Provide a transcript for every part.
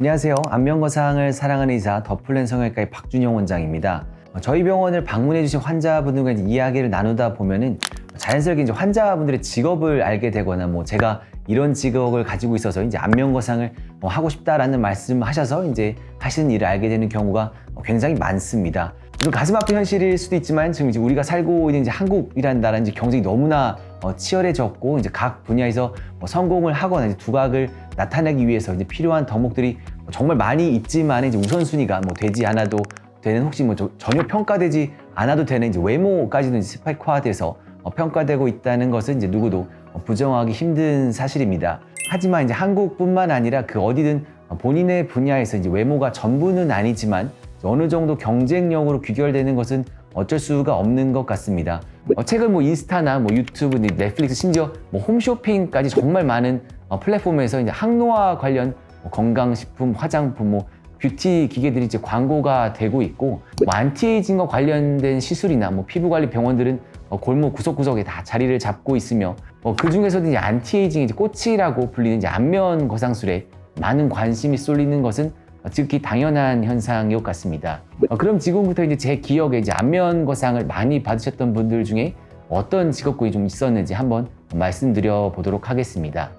안녕하세요. 안면거상을 사랑하는 의사 더플랜 성형외과의 박준영 원장입니다. 저희 병원을 방문해 주신 환자분들과 이야기를 나누다 보면은 자연스럽게 이제 환자분들의 직업을 알게 되거나 제가 이런 직업을 가지고 있어서 이제 안면거상을 하고 싶다라는 말씀을 하셔서 이제 하시는 일을 알게 되는 경우가 굉장히 많습니다. 좀 가슴 아픈 현실일 수도 있지만 지금 이제 우리가 살고 있는 이제 한국이라는 나라는 이제 경쟁이 너무나 치열해졌고 이제 각 분야에서 성공을 하거나 이제 두각을 나타내기 위해서 이제 필요한 덕목들이 정말 많이 있지만 이제 우선순위가 되지 않아도 되는 혹시 전혀 평가되지 않아도 되는 이제 외모까지도 이제 스펙화돼서 평가되고 있다는 것은 이제 누구도 부정하기 힘든 사실입니다. 하지만 이제 한국뿐만 아니라 그 어디든 본인의 분야에서 이제 외모가 전부는 아니지만 어느 정도 경쟁력으로 귀결되는 것은 어쩔 수가 없는 것 같습니다. 최근 인스타나 유튜브, 넷플릭스, 심지어 홈쇼핑까지 정말 많은 플랫폼에서 이제 항노화 관련 건강식품, 화장품, 뷰티 기계들이 이제 광고가 되고 있고 안티에이징과 관련된 시술이나 피부관리 병원들은 골목 구석구석에 다 자리를 잡고 있으며 그 중에서도 이제 안티에이징의 이제 꽃이라고 불리는 이제 안면 거상술에 많은 관심이 쏠리는 것은 즉히 당연한 현상인 것 같습니다. 그럼 지금부터 이제 제 기억에 이제 안면 거상을 많이 받으셨던 분들 중에 어떤 직업군이 좀 있었는지 한번 말씀드려 보도록 하겠습니다.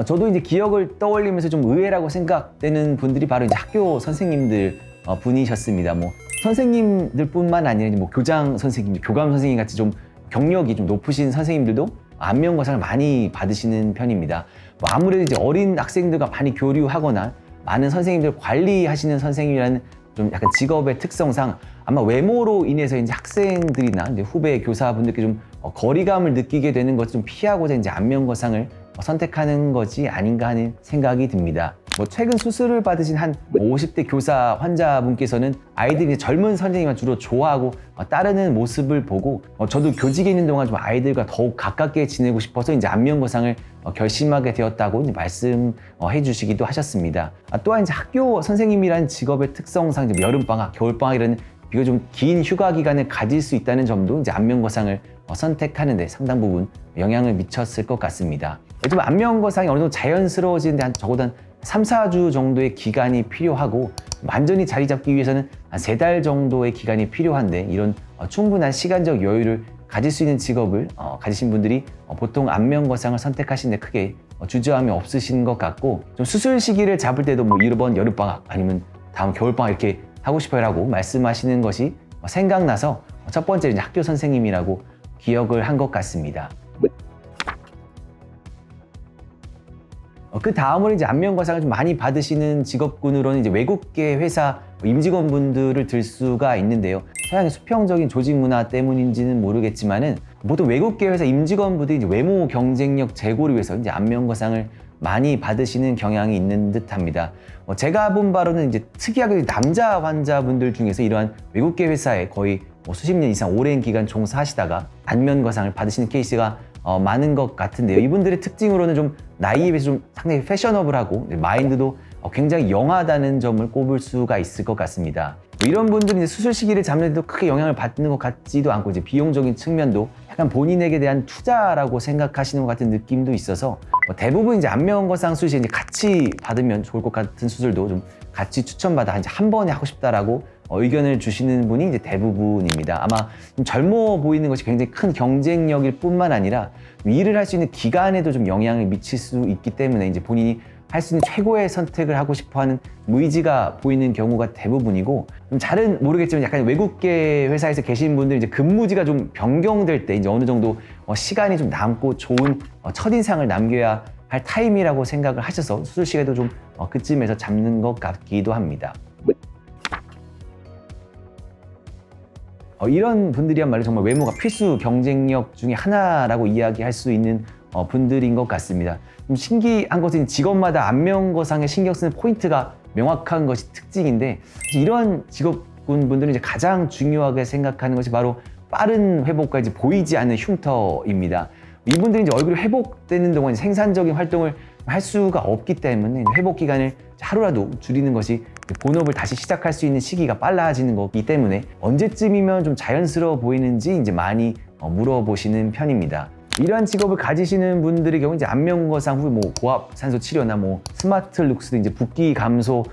저도 이제 기억을 떠올리면서 좀 의외라고 생각되는 분들이 바로 이제 학교 선생님들 분이셨습니다. 선생님들뿐만 아니라 이제 교장 선생님, 교감 선생님 같이 좀 경력이 좀 높으신 선생님들도 안면 거상을 많이 받으시는 편입니다. 아무래도 이제 어린 학생들과 많이 교류하거나 많은 선생님들 관리하시는 선생님이라는 좀 약간 직업의 특성상 아마 외모로 인해서 이제 학생들이나 이제 후배 교사분들께 좀 거리감을 느끼게 되는 것을 좀 피하고자 이제 안면 거상을 선택하는 것이 아닌가 하는 생각이 듭니다. 최근 수술을 받으신 한 50대 교사 환자분께서는 아이들이 젊은 선생님만 주로 좋아하고 따르는 모습을 보고 저도 교직에 있는 동안 좀 아이들과 더욱 가깝게 지내고 싶어서 이제 안면 거상을 결심하게 되었다고 이제 말씀해 주시기도 하셨습니다. 또한 이제 학교 선생님이라는 직업의 특성상 이제 여름방학, 겨울방학이라는 비교적 좀 긴 휴가 기간을 가질 수 있다는 점도 이제 안면 거상을 선택하는 데 상당 부분 영향을 미쳤을 것 같습니다. 좀 안면 거상이 어느 정도 자연스러워지는데 적어도 한 3, 4주 정도의 기간이 필요하고 완전히 자리 잡기 위해서는 한 3달 정도의 기간이 필요한데 이런 충분한 시간적 여유를 가질 수 있는 직업을 가지신 분들이 보통 안면 거상을 선택하시는데 크게 주저함이 없으신 것 같고 좀 수술 시기를 잡을 때도 이번 여름방학 아니면 다음 겨울방학 이렇게 하고 싶어요라고 말씀하시는 것이 생각나서 첫 번째 이제 학교 선생님이라고 기억을 한 것 같습니다. 그 다음으로 이제 안면 거상을 좀 많이 받으시는 직업군으로는 이제 외국계 회사 임직원분들을 들 수가 있는데요. 서양의 수평적인 조직 문화 때문인지는 모르겠지만은 보통 외국계 회사 임직원분들이 이제 외모 경쟁력 제고를 위해서 이제 안면 거상을 많이 받으시는 경향이 있는 듯합니다. 제가 본 바로는 이제 특이하게 남자 환자분들 중에서 이러한 외국계 회사에 거의 수십 년 이상 오랜 기간 종사하시다가 안면 거상을 받으시는 케이스가 많은 것 같은데요. 이분들의 특징으로는 좀 나이에 비해서 좀 상당히 패셔너블하고 마인드도 굉장히 영하다는 점을 꼽을 수가 있을 것 같습니다. 이런 분들은 이제 수술 시기를 잡는 데도 크게 영향을 받는 것 같지도 않고 이제 비용적인 측면도 약간 본인에게 대한 투자라고 생각하시는 것 같은 느낌도 있어서 대부분 이제 안면 거상 수술 이제 같이 받으면 좋을 것 같은 수술도 좀 같이 추천받아 이제 한 번에 하고 싶다라고 의견을 주시는 분이 이제 대부분입니다. 아마 좀 젊어 보이는 것이 굉장히 큰 경쟁력일 뿐만 아니라 일을 할 수 있는 기간에도 좀 영향을 미칠 수 있기 때문에 이제 본인이 할 수 있는 최고의 선택을 하고 싶어하는 의지가 보이는 경우가 대부분이고 좀 잘은 모르겠지만 약간 외국계 회사에서 계신 분들 이제 근무지가 좀 변경될 때 이제 어느 정도 시간이 좀 남고 좋은 첫인상을 남겨야 할 타임이라고 생각을 하셔서 수술 시간도 좀 그쯤에서 잡는 것 같기도 합니다. 이런 분들이야말로 정말 외모가 필수 경쟁력 중에 하나라고 이야기할 수 있는 분들인 것 같습니다. 좀 신기한 것은 직업마다 안면 거상에 신경 쓰는 포인트가 명확한 것이 특징인데 이런 직업군 분들은 이제 가장 중요하게 생각하는 것이 바로 빠른 회복과 이제 보이지 않는 흉터입니다. 이분들이 이제 얼굴이 회복되는 동안 생산적인 활동을 할 수가 없기 때문에 회복 기간을 하루라도 줄이는 것이 본업을 다시 시작할 수 있는 시기가 빨라지는 거기 때문에 언제쯤이면 좀 자연스러워 보이는지 이제 많이 물어보시는 편입니다. 이러한 직업을 가지시는 분들의 경우 이제 안면거상 후에 뭐 고압 산소 치료나 뭐 스마트 룩스 이제 붓기 감소에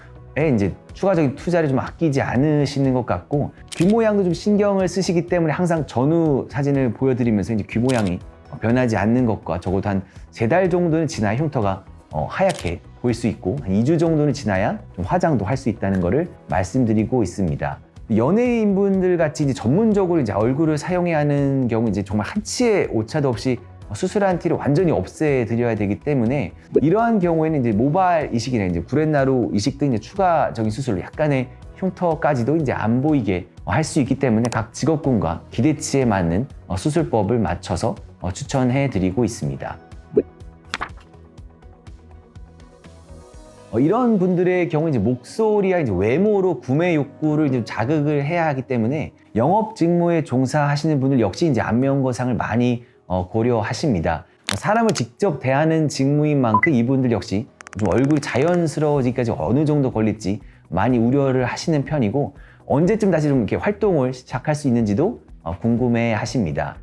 이제 추가적인 투자를 좀 아끼지 않으시는 것 같고, 귀 모양도 좀 신경을 쓰시기 때문에 항상 전후 사진을 보여드리면서 이제 귀 모양이 변하지 않는 것과 적어도 한 3달 정도는 지나야 흉터가 하얗게 보일 수 있고, 한 2주 정도는 지나야 좀 화장도 할 수 있다는 것을 말씀드리고 있습니다. 연예인분들 같이 이제 전문적으로 이제 얼굴을 사용해야 하는 경우 이제 정말 한치의 오차도 없이 수술한 티를 완전히 없애드려야 되기 때문에, 이러한 경우에는 이제 모발 이식이나 이제 구렛나루 이식 등 이제 추가적인 수술로 약간의 흉터까지도 이제 안 보이게 할 수 있기 때문에 각 직업군과 기대치에 맞는 수술법을 맞춰서 추천해 드리고 있습니다. 이런 분들의 경우 이제 목소리와 이제 외모로 구매 욕구를 이제 자극을 해야 하기 때문에 영업 직무에 종사하시는 분들 역시 이제 안면거상을 많이 고려하십니다. 사람을 직접 대하는 직무인 만큼 이분들 역시 좀 얼굴이 자연스러워지기까지 어느 정도 걸릴지 많이 우려를 하시는 편이고, 언제쯤 다시 좀 이렇게 활동을 시작할 수 있는지도 궁금해 하십니다.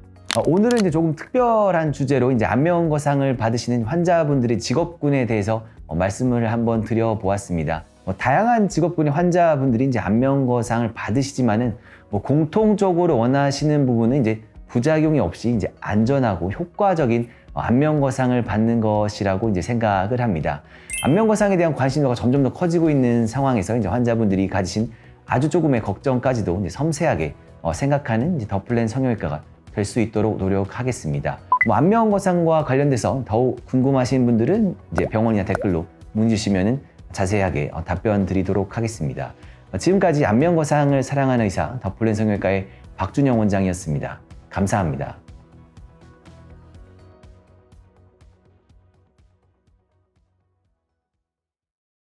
오늘은 이제 조금 특별한 주제로 이제 안면거상을 받으시는 환자분들의 직업군에 대해서 말씀을 한번 드려보았습니다. 다양한 직업군의 환자분들이 이제 안면거상을 받으시지만은 공통적으로 원하시는 부분은 이제 부작용이 없이 이제 안전하고 효과적인 안면거상을 받는 것이라고 이제 생각을 합니다. 안면거상에 대한 관심도가 점점 더 커지고 있는 상황에서 이제 환자분들이 가지신 아주 조금의 걱정까지도 이제 섬세하게 생각하는 이제 더 플랜 성형외과가 될 수 있도록 노력하겠습니다. 안면거상과 관련돼서 더욱 궁금하신 분들은 이제 병원이나 댓글로 문의 주시면 자세하게 답변 드리도록 하겠습니다. 지금까지 안면거상을 사랑하는 의사 더 플랜 성형외과의 박준영 원장이었습니다. 감사합니다.